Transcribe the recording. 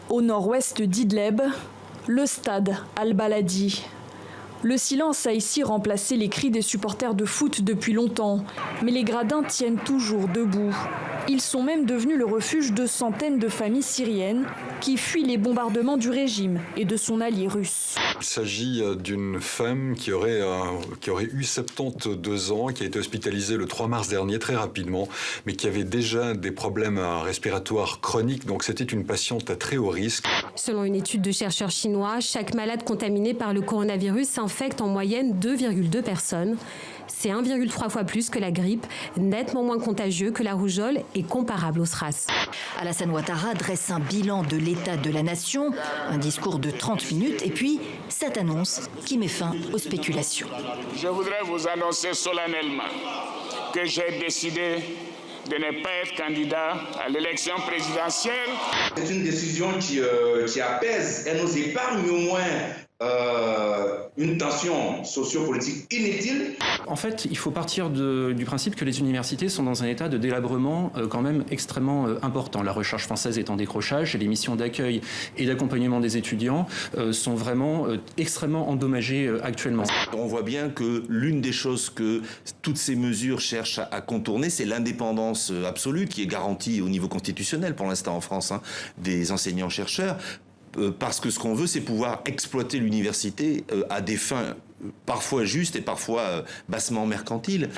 Au nord-ouest d'Idleb, le stade Al-Baladi. Le silence a ici remplacé les cris des supporters de foot depuis longtemps, mais les gradins tiennent toujours debout. Ils sont même devenus le refuge de centaines de familles syriennes qui fuient les bombardements du régime et de son allié russe. Il s'agit d'une femme qui aurait eu 72 ans, qui a été hospitalisée le 3 mars dernier, très rapidement, mais qui avait déjà des problèmes respiratoires chroniques, donc c'était une patiente à très haut risque. Selon une étude de chercheurs chinois, chaque malade contaminé par le coronavirus s'infecte en moyenne 2,2 personnes. C'est 1,3 fois plus que la grippe, nettement moins contagieux que la rougeole et comparable au SRAS. Alassane Ouattara dresse un bilan de l'état de la nation, un discours de 30 minutes et puis cette annonce qui met fin aux spéculations. Je voudrais vous annoncer solennellement que j'ai décidé de ne pas être candidat à l'élection présidentielle. C'est une décision qui apaise et nous épargne au moins une tension sociopolitique inutile. En fait, il faut partir du principe que les universités sont dans un état de délabrement quand même extrêmement important. La recherche française est en décrochage et les missions d'accueil et d'accompagnement des étudiants sont vraiment extrêmement endommagées actuellement. On voit bien que l'une des choses que toutes ces mesures cherchent à contourner, c'est l'indépendance absolue qui est garantie au niveau constitutionnel pour l'instant en France, des enseignants-chercheurs. Parce que ce qu'on veut, c'est pouvoir exploiter l'université à des fins parfois justes et parfois bassement mercantiles.